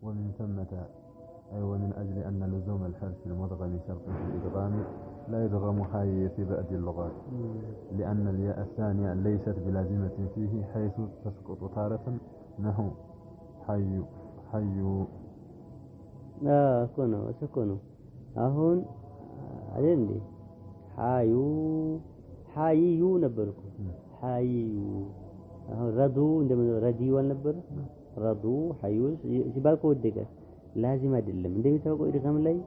ومن ثمة أي ومن أجل أن لزوم الحرف المدغم شرط في الإدغام لا يدغم حي في بعض اللغات لأن الياء الثانية ليست بلازمة فيه حيث تسقط تارة نحو حي سكنوا أهون عندي حايو نبركم حايو أهون ردو عندما رديو نبر ردو حيوز يبالكو ودقة لازم أدلم عندما يتوقع إدغام لي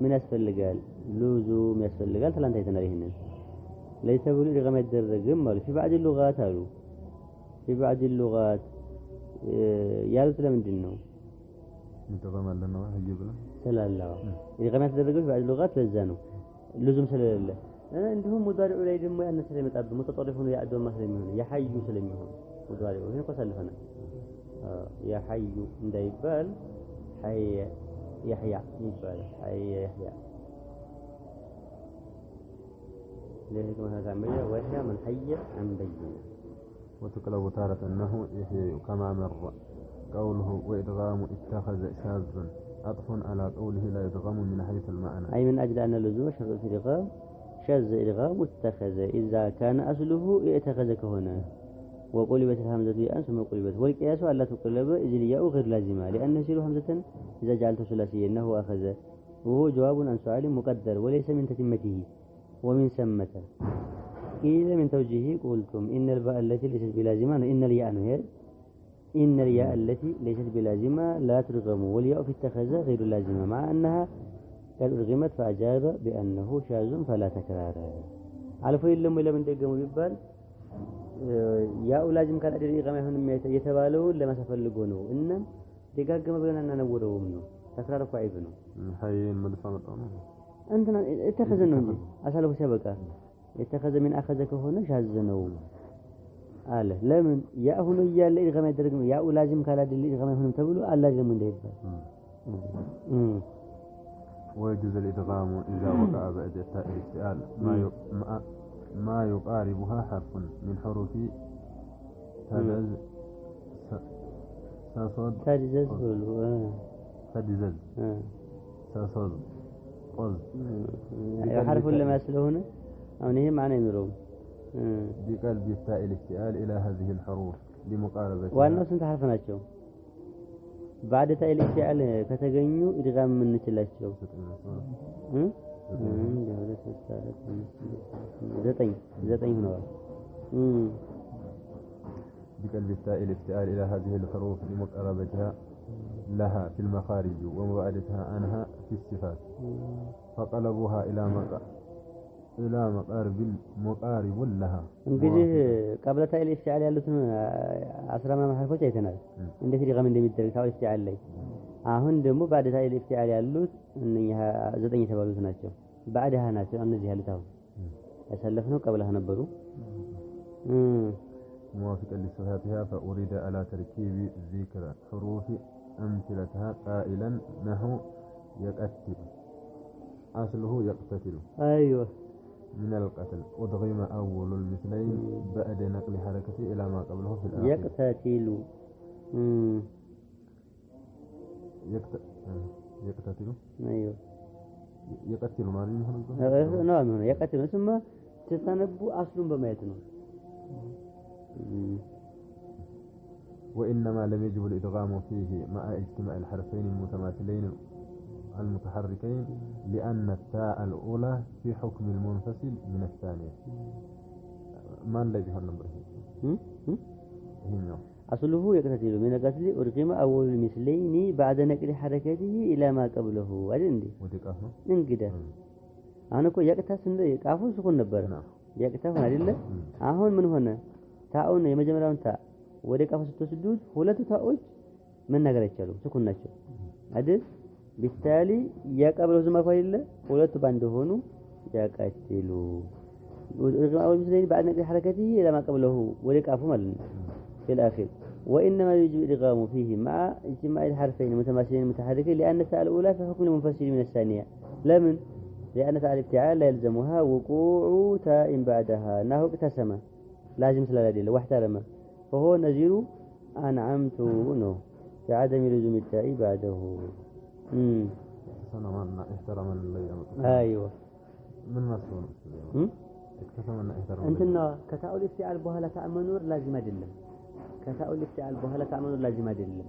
من أسفل قال لزوم أسفل قال تلان تيتناريهن ليس بقول إدغام الدرقم في بعض اللغات هالو في بعض اللغات يالو تلا من دينه متضمن لنا هيجيب لنا سلا الله إدغام الدرقم في بعض اللغات لزانو لزوم سلا الله عندهم مضارع لا يدم أن سلم تأب متطرفون يعدون ما سلمون يحيي سلمهم مضارع هنا قصلفنا يا حي عند يبال حي يحيى يبال حي يحيى ليه كما هذا عملية ويحيى من حي عن بينه وتقلب تارة أنه يحيى كما مر قوله وإدغام اتخذ شاذا عطف على قوله لا يدغم من حيث المعنى أي من أجل أن اللزوم شرط في الإدغام شاذ إدغام اتخذ إذا كان أصله اتخذك هنا وقلبت الهمزة أن ثم قلبت والقياس ألا تقلب إذ الياء غير لازمة لأن سير همزة إذا جعلته ثلاثيا إنه أخذ وهو جواب عن سؤال مقدر وليس من تتمته ومن ثمة قيل من توجيهه قلتم إن الباء التي ليست بلازمة إن الياء التي ليست بلازمة لا ترغم والياء في اتخذ غير لازمة مع أنها قد أرغمت فأجاب بأنه شاذ فلا تكرار على فوق لما من دقموا يبال ያው ላዚም ካላደረ ይቀማ ይሁን የተባለው ለማሳፈልገው ነው እና ደጋግመ ብለን እናነውረውም ነው ተክራር እኮ አይብ ነው ሀይን መልሳ መጣው ነው እንትና የተከዘ ነው እንጂ አሳልፎ ሲያበቃ የተከዘ ምን አከዘ ከሆነ ሻዝ ነው አለ ለምን ያ ሆኖ እያለ ይቀማ ያደረግ ነው ያው ላዚም ካላደረ ይቀማ ይሁን ተብሎ አላዚም እንዳይባል ويجوز الإدغام إذا وقع بعد التاء الاستئال ما يقاربها حرف من حروف تدز سصد تدزز سصد قز حرف لما يسلهون أو نهي معنى يمرون بقلب التاء الاستئال إلى هذه الحروف لمقاربتها وأنه سنت حرف ناتشو بعد تاء الاستئال كتغنيو إدغام من نتلاتشو زتين هنا بقلب التاء الافتئال إلى هذه الحروف لمقاربتها لها في المخارج ومباعدتها عنها في الصفات فقلبوها إلى مقارب لها እንግዲህ قبل تاء الافتئال ያሉትን 10 حرفዎች አይተናል እንዴት ይደጋም እንደሚደረግ ታው الافتئال ላይ አሁን ደግሞ بعد تاء الافتئال ያሉት እነኛ 9 የተባሉት ናቸው بعدها ናቸው እነዚህ ያሉት አሁን ያሳለፍነው قبلها ነበሩ موافقا لصفاتها فأريد على تركيب ذكر حروف أمثلتها قائلا نحو يقتل أصله يقتتل أيوه من القتل أدغم أول المثلين بعد نقل حركته إلى ما قبله في الآخر يقتتل يقتتل أيوه يقتل ما نعم يقتل ثم تتنبو أصل بميتنا وإنما لم يجب الإدغام فيه مع اجتماع الحرفين المتماثلين المتحركين لأن التاء الأولى في حكم المنفصل من الثانية ما الذي هو النمبر أصله يقتتل من القتل أرغم أول المثلين بعد نقل حركته إلى ما قبله أجندي ودقافه انقده أنا كو يقتتل يقافه سكون نبر يقتتل አይደለ አሁን ምን ሆነ ታውን የመጀመሪያውን ታ ወደ ቃፉ ስትወስዱት ሁለቱ ታዎች ምን ነገር አይቻሉ ስኩን ናቸው አይደል بالتالي يقبلوا زما فايل ሁለቱ ባንድ ሆኑ ያቃትሉ ወደ مثلين بعد نقل حركته إلى ما قبله ወደ ቃፉ ማለት ነው في الآخر وإنما يجب الإدغام فيه مع اجتماع الحرفين المتماثلين المتحركين لأن التاء الأولى في حكم المنفصل من الثانية لمن لأن تاء الافتعال لا يلزمها وقوع تاء بعدها نحو اقتسم لازم سلا دليل واحترم فهو نذير أنعمت نو كعدم لزوم التاء بعده سنة ما احترم الليل أيوة من مسؤول اكتسمنا احترام انتنا كتاء الافتعال بهلا تأمنور لازم أدلم كتاء الافتعال بهلا تأمنور لازم أدلم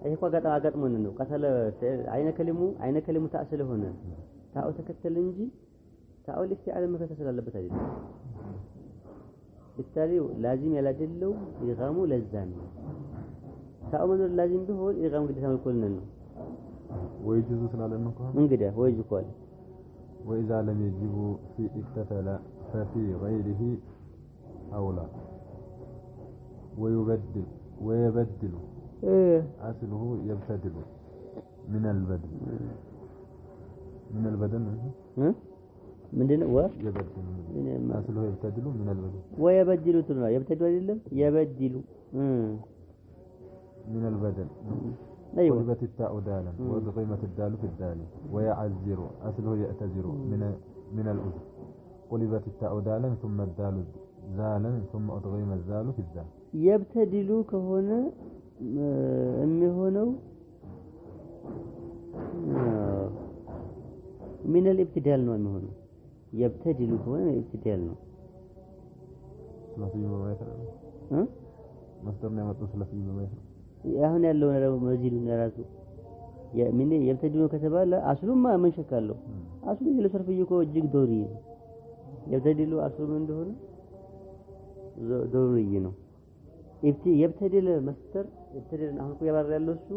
أي قا قط منو قتل عين كلمة تأصل هنا تاء تكتل انجي تاء الافتعال ما كتسل لبت أدلم بالتالي لازم يلادلو إدغامه للزامي تاء منور لازم به هو إدغام قد تعمل كلنا ويجوز سلالنكم من قده هو يجي قال وإذا لم يجب في اقتتل ففي غيره أولى ويبدل أصله يبتدل من البدل من دين و يبدل أصله يبتدل من البدل ويبدل تنا يبتدل ولا يبدل من البدل أيوة قلبت التاء دالا وأدغمت الدال في الدال ويعذر أصله يأتذر من الأذن قلبت التاء دالا ثم الدال زالا ثم أدغم الزال في الزال يبتدل كهنا أمي هنا من الابتدال نوع هنا يبتدل كهنا الابتدال نوع ثلاثي بمثل مصدر نعمة ثلاثي بمثل አሁን ያለው ነው መዚዱ ነራሱ ምን የብተድኑ ከተባለ አስሉማ ምን ሸካለው አስሉ ለሰርፍዩ እኮ እጅግ ዶሪ ነው የብተድሉ አስሉ እንደሆነ ዶሪ ነው የብተድል መስተር የብተድልን አሁን እኮ ያባራ ያለው እሱ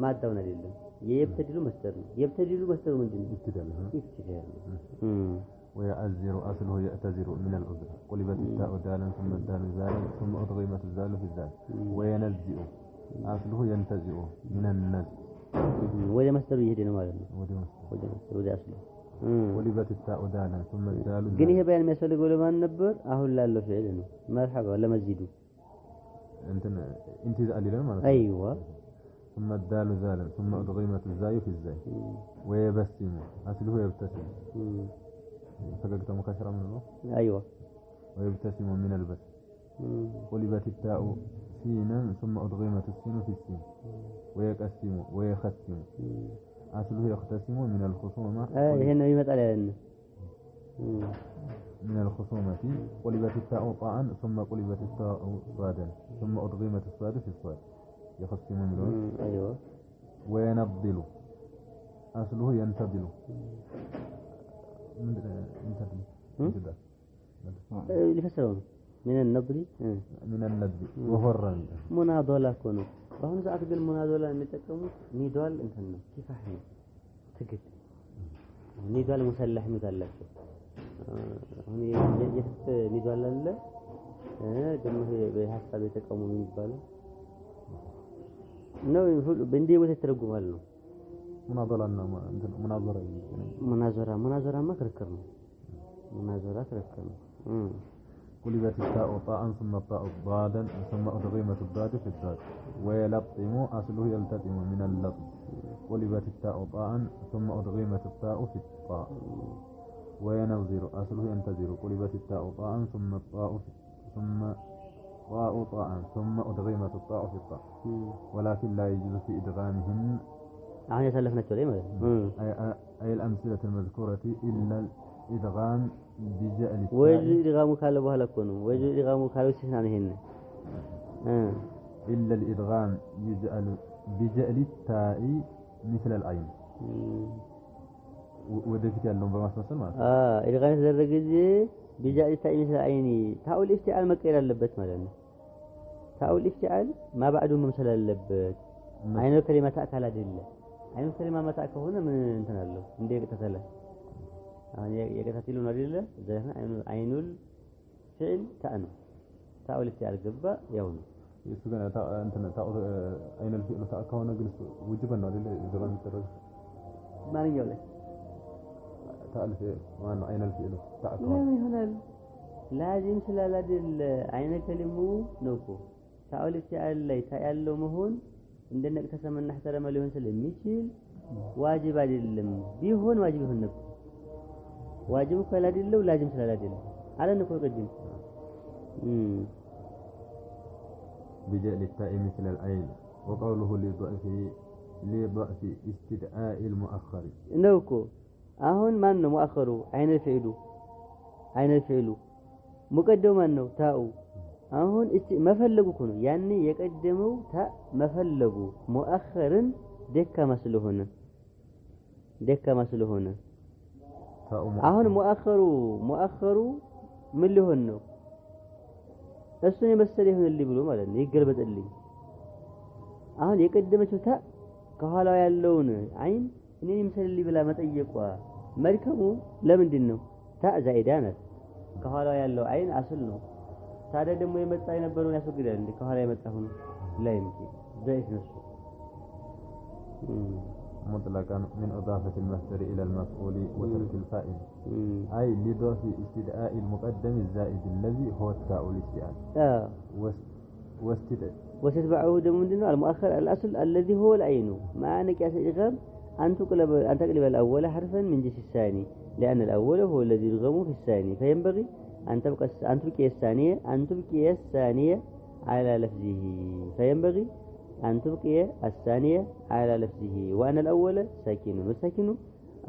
ማዳውን አይደለም የብተድሉ መስተር ነው የብተድሉ መስተሩ ምንድነው ይፍትዳል ويعذر أصله يأتذر من العذر قلبت التاء دالا ثم الدال زالا ثم أدغمت الزال في الزال وينزئ أصله ينتزئ من النزء وده مستر يهدينا مالنا وده أصله قلبت التاء دالا ثم الدال ግን ይሄ ባያን የሚያስፈልገው ለማን ነበር አሁን ላለው ፊዕል ነው مرحبا ለመዚዱ انت ذالله ማለት ايوه ثم الدال زالا ثم أدغمت الزاي في الزاي ويبسم أصله يبتسم فقدت مكسرة منه أيوة ويبتسم من البس قلبت التاء سينا ثم أدغمت السين في السين ويقسم ويختم أصله يختسم من الخصومة هنا يمثل لنا من الخصومة قلبت التاء طاعا ثم قلبت التاء صادا ثم أدغمت الصاد في الصاد يختم منه أيوة وينضل أصله ينتضل اللي فسرون من النضل وهرا مناضلة كونه بهون ساعات قال مناضلة نتكلم نيدال انتنا كيف احنا تقد نيدال مسلح مثلث هون يحس نيدال لا ደግሞ በሐሳብ የተቀሙ የሚባለው ነው በእንዲህ ቦታ ተረጉማል ነው مناظرة ما كركر مناظرة كركر قلبت التاء طاء ثم الطاء ضادا ثم أدغمت الضاد في الضاد ويلطم أصله يلتطم من اللطم قلبت التاء طاء ثم أدغمت الطاء في الطاء وينظر أصله ينتظر قلبت التاء طاء ثم الطاء ثم طاء طاء ثم أدغمت الطاء في الطاء ولكن لا يجوز في إدغامهن አሁን ያሳለፍናቸው ላይ ማለት أي الأمثلة المذكورة إلا الإدغام بجعل وجه إدغام ካለ በኋላ እኮ ነው وجه إدغام ካለ ሲስና ነው ይሄን إلا الإدغام يجعل بجعل التاء مثل العين ወደፊት ያለውን በማስመሰል ማለት ነው إدغام የተደረገ ጊዜ بجعل التاء مثل العين ታው الافتعال መቀየር አለበት ማለት ነው ታው الافتعال ما بعده መምሰል አለበት አይነ ከሊማታ አካል አይደለም አይኑ ከሊማ መታ ከሆነ ምን እንትን አለው እንደ ከተለ አሁን የከታተሉ ነው አይደለ ዘና አይኑል ፊዕል ታኑ ታውልት ያልገባ ያው ነው እሱ ገና እንትን ታው አይኑል ፊዕል ታ ከሆነ ግን ውጅብ ነው አይደለ ዘባን ተደረገ ማንኛው ላይ ታልፍ ማን አይኑል ፊዕል ታ ከሆነ ለምን ይሆናል ላዚም ስላላደል አይነ ከሊሙ ነውኮ ታውልት ያለ ላይ ታ ያለው መሆን እንደነቅ ተሰመና ተረመ ሊሆን ስለሚችል ዋጅብ አይደለም ቢሆን ዋጅብ ይሆን ነበር ዋጅብ ካላደለው ላዚም ስላላደለ አለን እኮ ቀድም بجعل التاء مثل العين وقوله لضعف استدعاء المؤخر نوكو أهون ما إنه مؤخره عين الفعل مقدم أنه تاء أهون ما فلقوا كنوا يعني يقدموا تاء ما فلقوا مؤخرا دكا مسلهنا أهون مؤخروا من اللي هنو السنة مسلي هن اللي بلو مالن يقربت اللي أهون يقدموا تاء كهلا ياللون عين إني مثل اللي بلا ما تأيقوا مركمو لمن دينو تاء زائدانة كهلا ياللو عين أصلنو ታዲያ ደግሞ የመጣ የነበረውን ያስወግዳል እንዴ ከኋላ የመጣው لا يمكن ضعيف نفسه مطلقا من إضافة المصدر إلى المفعول وترك الفاعل أي لضعف استدعاء المقدم الزائد الذي هو التاء الاستئناف وستتبعه دم منه المؤخر الأصل الذي هو العين مع نكاس الإدغام أن تقلب الأول حرفا من جنس الثاني لأن الأول هو الذي يدغم في الثاني فينبغي أن تبقي الثانية على لفظه فينبغي أن تبقي الثانية على لفظه وأن الأول ساكن والساكن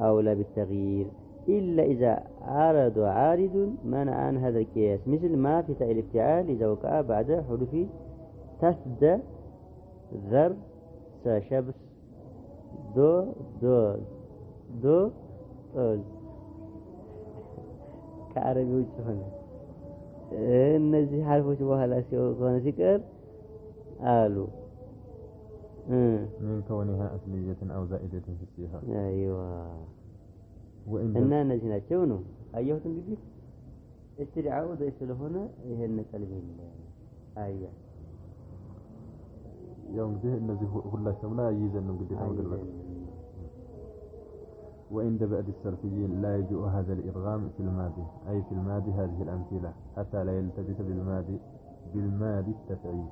أولى بالتغيير إلا إذا عارض منع عن هذا القياس مثل ما في تاء الافتعال إذا وقع بعد حروف تسد ذر شبس دو ከአረቢ ውጭ ሆነ እነዚህ ሐርፎች በኋላ ሲሆን ሲቀር አሉ من كونها أصلية أو زائدة في الصيغة أيوة እና እነዚህ ናቸው ነው አየሁት እንግዲህ استدعاء ضعيف ስለሆነ ይሄን ቀልብ አያ ያው እንግዲህ እነዚህ ሁላቸውም ላይ ይዘን ነው እንግዲህ ታውቃለህ وعند بعض الصرفيين لا يجوء هذا الإدغام في الماضي أي في الماضي هذه الأمثلة حتى لا يلتبس بالماضي التفعيل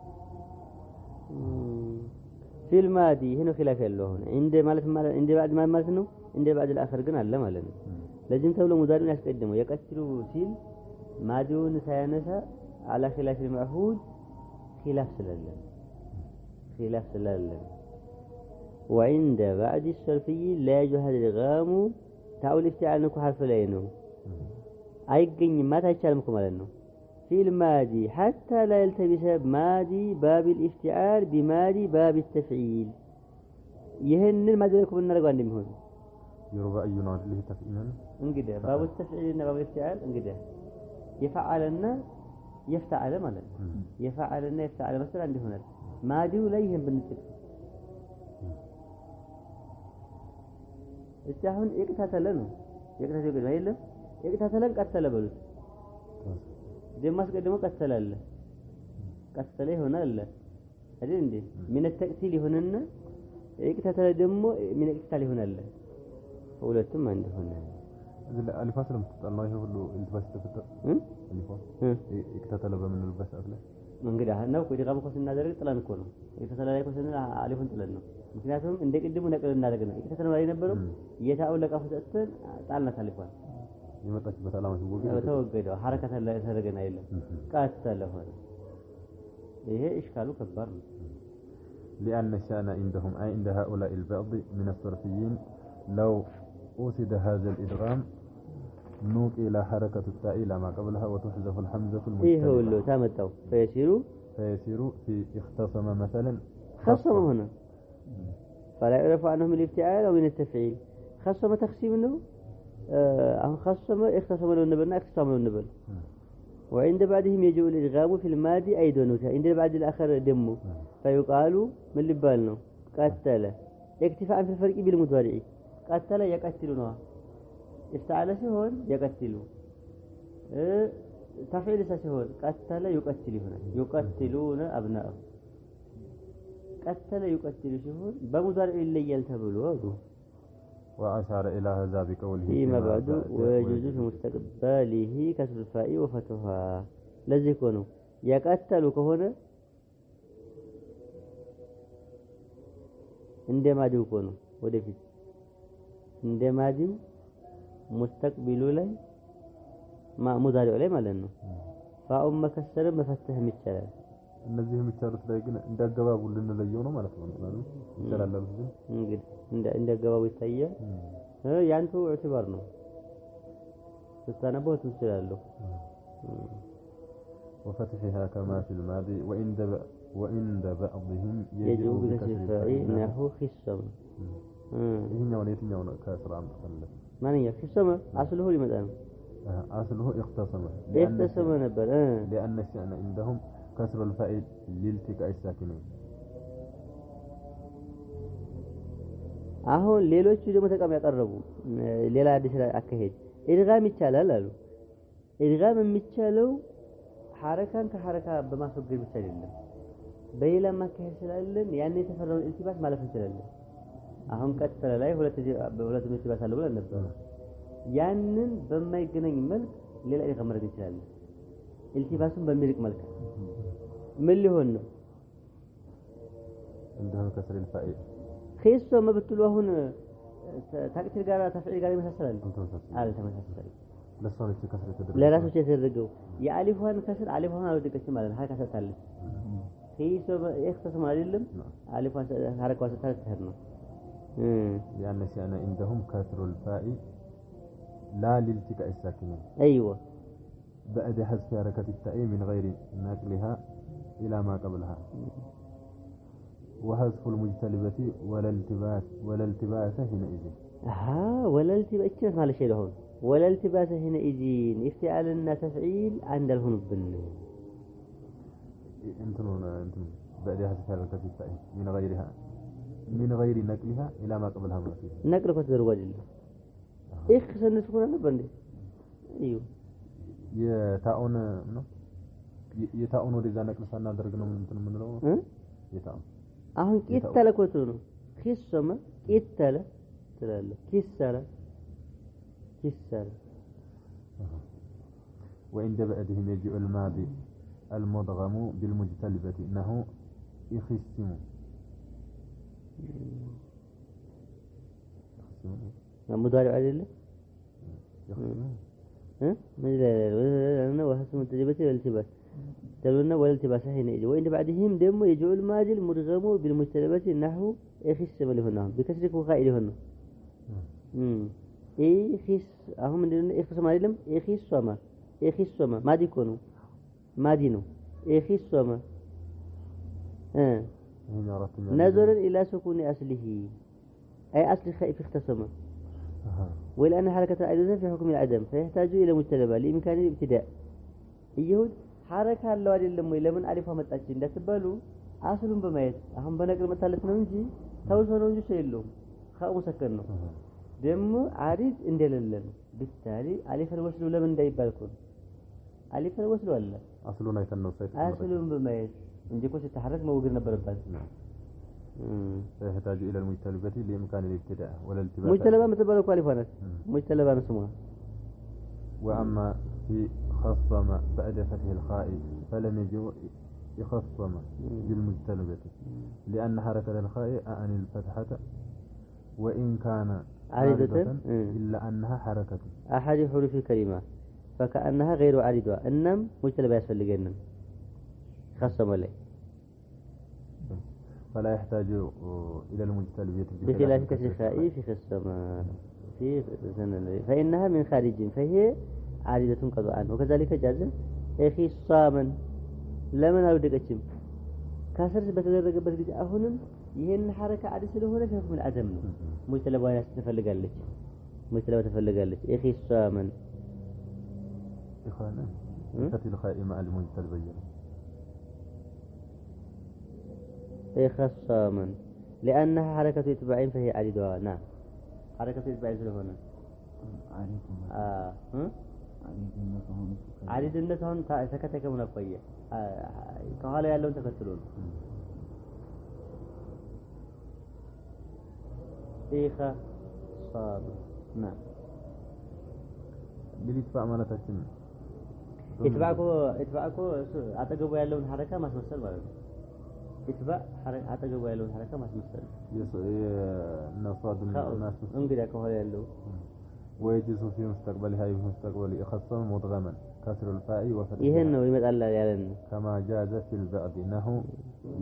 في الماضي هنا خلاف له عند بعد ما مالتنا عند بعد الآخر قلنا لا مالنا لازم تقول مضارع يقدمه يكسروا سيل ماضيون سيانسا على خلاف المعهود خلاف سلالة وعند بعد الصرفي لا يجوز الإدغام تاء الافتعال نكو حرف لينو أيقن ما تيشالمكم على في الماضي حتى لا يلتبس ماضي باب الافتعال بماضي باب التفعيل يهن الماضي لكم نرجع عندهم هون يربى أينا له تفعيلا انقدر باب التفعيل باب الافتعال انقدر يفعلنا يفتعل مالا يفعلنا يفتعل مثلا عندي هنا ماضي ولا يهم بالنسبة استهون يقتتلن ما يلم يقتتلن قتل بلوت دماس قدمه قتله هنا لا አይደል እንዴ من التقتيل هنا يقتتل ደግሞ من القتال هنا لا ሁለቱም አንድ ሆነ الفاصل متطلع ይሄ ሁሉ الفاصل ተፈጠረ يقتتل በምንልበት ሰዓት ላይ እንግዲህ አሁን ኮዲ ጋር ኮስ እናደርግ ጥለን እኮ ነው የተተላላይ ላይ ኮስና አሊሁን ጥለን ነው ምክንያቱም እንደ ቅድሙ ነቀል እናደርግና የተተላላይ ላይ ነበረው የታውን ለቃፍ ሰጥተን ጣልና ታልፏል የመጣችበት አላማ ተወገደው ሐረከት ላይ ተደረገና አይደለም ቃተለ ሆነ ይሄ እሽካሉ ከባድ ነው لأن الشأن عندهم أي عند هؤلاء البعض من الصرفيين لو أوسد هذا الإدغام نوق إلى حركة التاء إلى ما قبلها وتحذف الحمزة المجتمعة إيه هو اللي تامتوا فيسير في اختصم مثلا خصم هنا فلا يعرف عنه من الافتعال أو من التفعيل خصم تقسيم إنه خصم اختصم له النبل اختصم له النبل وعند بعدهم يجوء الإدغام في الماضي أيضا عند بعد الآخر دمه فيقال من لبالنا قتل اكتفاء في الفرق بالمضارع قتل يقتلنا افتعل سهون يقتلوا تفعيل سهون قتل يقتل هنا يقتلون أبناءه قتل يقتل سهون بمضارع اللي يلتبلوا وأشار إلى هذا بقوله فيما بعد ويجوز في مستقبله كسر الفاء وفتحها لذي كونوا يقتلوا كهنا عندما ديو كونوا ودفت عندما ديو مستقبلوا لي ما مضارع لي مالنا فأم مكسر مفتح متشلال እነዚህ የሚቻሉት ላይ ግን እንዳገባቡ ልንለየው ነው ማለት ነው ማለት ይችላል እንግዲህ እንዳገባቡ ይታያል ያንቱ እዕትባር ነው ተስተናበው ትችላለህ وفتحها كما في الماضي وعند بعضهم يجب بكسر الفاء نحو خصم ይሄኛው ነው ከስራ ማለት ማን ያ خصم اصله لماذا اصله اختصم ነበር لان الشأن عندهم كسر الفاء لالتقاء الساكنين አሁን ሌሎቹ ደግሞ ተቃም ያቀርቡ ሌላ አዲስ አካሄድ ኢድጋም ይቻላል አሉ ኢድጋም የሚቻለው ሐረካን ከሐረካ በማስወገድ ብቻ አይደለም በሌላ ማካሄድ ስላለን ያን የተፈረውን ኢልቲባስ ማለፍ እንችላለን አሁን ቀጥታ ላይ ሁለት ኢልቲባስ አለ ብለን ነበር ያንን በማይገናኝ መልክ ሌላ ኢድጋም ማድረግ እንችላለን ኢልቲባሱን በሚርቅ መልክ ምን ሊሆን ነው እንደው ከስር الفاء ኺሶ መብትሉ አሁን ታቅቲር ጋር ተፍዒል ጋር ይመሳሰላል አልተመሳሰለም ለሷለች ከስር ተደረገ ለራሱ የተደረገው የአሊፏን ከስር አሊፏን አልወደቀችም ማለት ሐረካ ሰጣለች ኺሶ እክተሰም አይደለም አሊፏን ሐረካ ሰጣለች ነው يعني أنا عندهم كسر الفاء لا لالتقاء الساكنين ايوه بعد حذف حركة التاء من غير نقلها إلى ما قبلها وحذف المجتلبة ولا التباس حينئذ ولا التباس كيف ما شيء له ولا التباس حينئذ افتعالنا تفعيل عند الهنبن انتم بعد حذف حركة التاء من غير نقلها إلى ما قبلها ما فيه نقل فتدروا جل إيش سنسكون نبندي أيوه يتاون منو يتاون ወደዛ ነቅል ሳናደርግ ነው እንትን ምንለው يتاون አሁን ቂተለ ኮቱ ነው ኺሶመ ቂተለ ትላለ ኪሰረ وعند بعدهم يجيء الماضي المدغم بالمجتلبة إنه يخصم مضارع አይደለ ምን ይላል وحسم التجربة والالتباس تلونا والالتباس هنا يجي وإن بعدهم دم يجوا الماضي المدغم بالمجتلبة نحو يخصم له هنا بكسر وقائل هنا يخص هم من يخصم አይደለም يخصم ማዲ ኮኑ ማዲ ነው يخصم نظرا إلى سكون أصله أي أصل خائف اختصم ولأن حركة العدد في حكم العدم فيحتاج إلى مجتلبة لإمكان الابتداء يهود حركة الله አይደለም ወይ ለምን አሊፋ መጣች እንዳትባሉ አስሉን በማየት አሁን በነገር መታለፍ ነው እንጂ ተውሰው ነው እንጂ የለውም ኻኡ ሰከን ነው ደግሞ አሪድ እንደሌለ ነው بالتالي አሊፍ الوصل ለምን እንዳይባል እኮ አሊፍ الوصل አለ አስሉን አይተን ነው ሳይት አስሉን በማየት እንጂ እኮ ሲተሐረክ መውገድ ነበረበት يحتاج إلى المجتلبة لإمكان الابتداء ولا الالتباس مجتلبة متبالو كواليفانات مجتلبة نسموها وأما في خصم بعد فتح الخاء فلم يجو يخصم بالمجتلبة لأن حركة الخاء أعني الفتحة وإن كان عارضة إلا أنها حركة أحد حروف الكلمة فكأنها غير عارضة إنم مجتلبة يسفل لجنن خصم عليه فلا يحتاج إلى المجتلبية بخلاف كسر الخاء في خصم فإنها من خارج فهي عارضة قضاء وكذلك جاز خصاما لمن أودقتهم كسر بتدرجበት ጊዜ አሁንም ይሄን ሐረካ አዲስ ስለሆነ ከሁም العدم ነው ሙጅተለባ ተፈልጋለች خصاما إخوانا كسر الخاء مع المجتلبية خصاما لأنها حركة إتباع فهي عارضة نعم حركة إتباع هنا عارضنتهم سكتك منقية كهلا يالون تكتلون خصاما نعم بالإتباع ما نتكلم إتباعكو أتقبوا يالون حركة ما تمثل بارد إتباع حركة أتجوا يلون حركة ما تمثل نصاد الناس انقل كهلا يلو ويجلس في مستقبلها في مستقبل خصم مدغما كسر الفاء وفتحها ይሄን ነው ይመጣል ያለን كما جاز في البعض نحو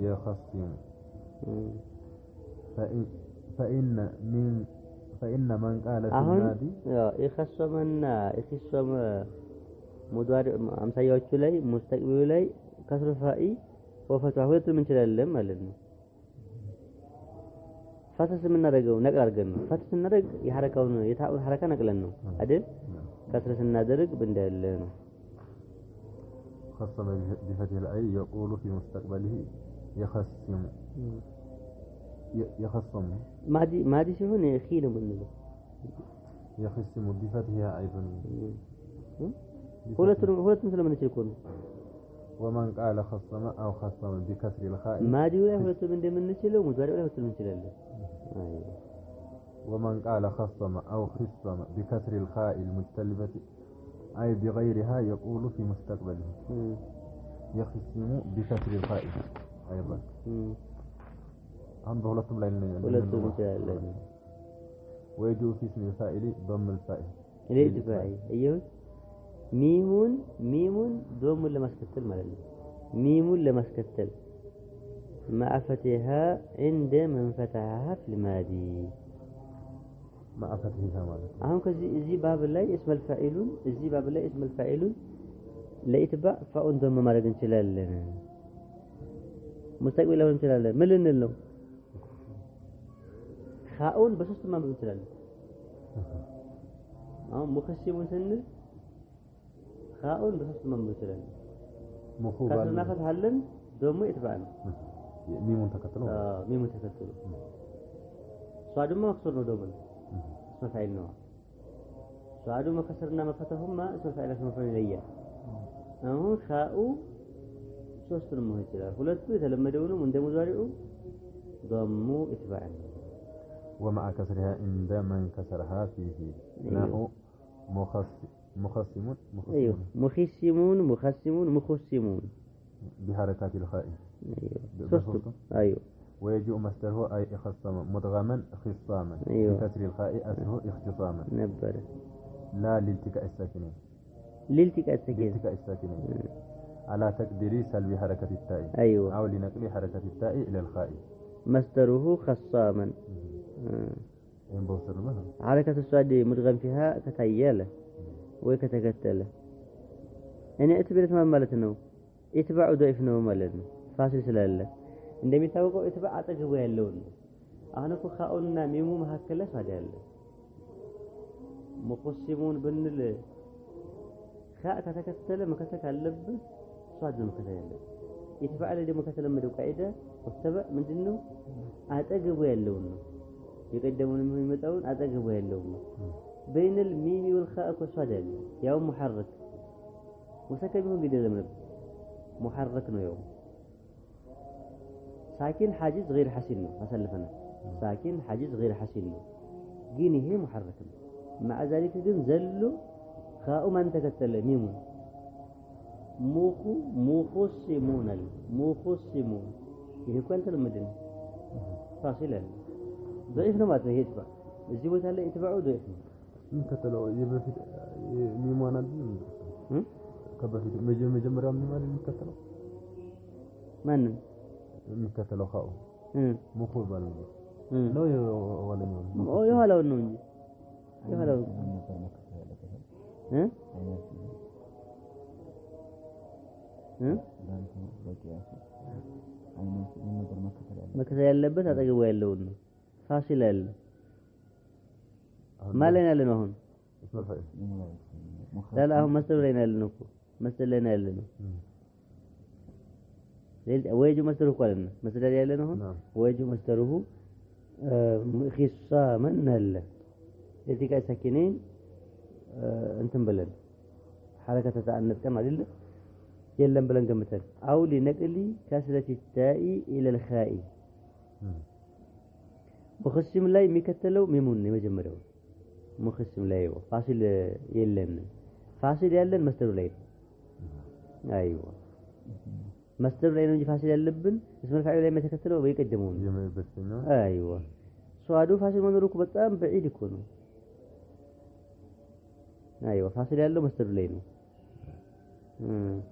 يخصم فإن من قال في الماضي يخصمنا يخصم مضارع አምሳያዎቹ ላይ ሙስተቅቢሉ ላይ كسر الفاء وفتحها ሁለቱም እንችላለን ማለት ነው فتح ስናደርገው ነቅል አድርገን ነው فتح ስናደርግ የሐረካውን የታውን ሐረካ ነቅለን ነው አይደል كسر ስናደርግ እንዳለ ነው خصم بفتح الأي يقول في مستقبله يخصم ماضي ሲሆን خيل منه يخصم بفتحها أيضا ሁለቱም ስለምንችል እኮ ነው ومن قال خصم أو خصم بكسر الخاء ماضي ላይ ሁለቱም እንደምንችለው ሙዳሪዕ ላይ ሁለቱም እንችላለን ومن قال خصم أو خصم بكسر الخاء المجتلبة أي بغيرها يقول في مستقبله يخصم بكسر الخاء أيضا عنده هلتم لا ويجوز في اسم الفاعل ضم الفاعل ليه دفاعي أيوه ميمون ضم لما سكتل مالله ميمون لما سكتل مع فتحها عند من فتحها في الماضي مع فتحها مالله أهم كذي باب الله اسم الفاعلون زي باب الله اسم الفاعلون لإتباع فأون ضم مالك انشلال لنا مستقبل له انشلال لنا ملن له خاؤون بسوست ما بنشلال مخشمون سنة خاؤون بسوست ما بنشلال كسرنا فتحلن ضم إتباعنا ميمون تكتلو ميمون تكتلو صادم ما مكسرنا دوبل اسم فاعل نوع صادم ما كسرنا ما فتحهم ما اسم فاعل اسم فاعل ليا أهو خاؤ ሶስት ነው ይችላል ሁለቱ የተለመደው ነው እንደ ሙዛሪኡ ضموا اتباعا ومع كسرها عند من كسرها فيه نحو مخصمون ايوه مخصمون بحركات الخاء ايوه ويجيء مصدره اي خصم مدغما خصاما بكسر الخاء اصله اختصاما نبر لا لالتقاء الساكنين على تقدير سلب حركة التاء أيوة. أو لنقل حركة التاء إلى الخاء مصدره خصاما حركة الصاد مدغم فيها كتيالة وكتكتلة أنا اعتبرت ما مالتنا اتباع ضعيف نو مالتنا فاصل سلالة عندما يتوقع اتباع أتجوه اللون أنا خاؤنا ميمو مهكلة صاديالة مقسمون بن خاء كتكتلة مكتكلب صاد مكتكلب اتباع اللي مكتلمدوا قاعدة واتبع ምንድነው አጠገቡ ያለው ነው የቀደሙን የሚመጣውን አጠገቡ ያለው ነው بين الميم والخاء كصاد ያው محرك مسكن ቢሆን ግዴ ለምን محرك ነው ያው ساكن حاجز غير حسين ነው አሰልፈና ساكن حاجز غير حسين ነው ግን ይሄ محرك ነው مع ذلك ግን ዘሎ خاء من تكتل ميم مخصمون ይሄ እኮ ተለመደን ፋሲላል ضعيف ነው ማለት ነው ይሄ ይተባ እዚህ ቦታ ላይ ይተባው ضعيف ነው ምከተለው የበፊት ሚሞና አይደል ከበፊት መጀመሪያው ሚሞና የሚከተለው ማን የሚከተለው ኻው ሙኹ ባለው ነው የዋለኛው የኋላው ነው እንጂ የኋላው መከተል ያለበት አጠገቡ ያለው ነው ፋሲል ያለ ማለት ያለ ነው አሁን አሁን መስጠር ላይ ያለ ነው እኮ መስጠር ላይ ያለ ነው ወይጁ መስጠሩ እኮ አይደለም መስጠር ያለ ነው አሁን ወይጁ መስጠሩሁ خصاما አለ እዚህ ጋር ሰኪኔን እንትን ብለን حركه ተጣነት ከማ አይደል የለም ብለን ገምተን አው لنقل كسرة التاء الى الخاء مخصم ላይ የሚከተለው ሚሙን ነው የመጀመሪያው مخصم ላይ ፋሲል የለም ፋሲል ያለን መስጠሩ ላይ አይዋ መስጠሩ ላይ ነው እንጂ ፋሲል ያለብን እስመ الفاعل ላይ የተከተለው ወይ ቀደመው ነው አይዋ ሷዱ ፋሲል መኖሩ እኮ በጣም بعيد እኮ ነው አይዋ ፋሲል ያለው መስጠሩ ላይ ነው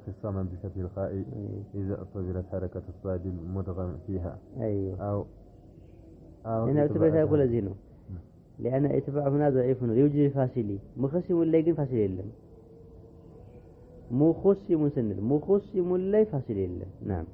خصاما بفتح الخاء إذا اعتبرت حركة الصاد المدغم فيها. أيوه. أو هنا اعتبرت أقول زينه لأن اتباع هنا ضعيف يوجد الفاصلي مخصم اللي يجن فاصل يلم مخصم سنل مخصم اللي فاصل يلم. نعم.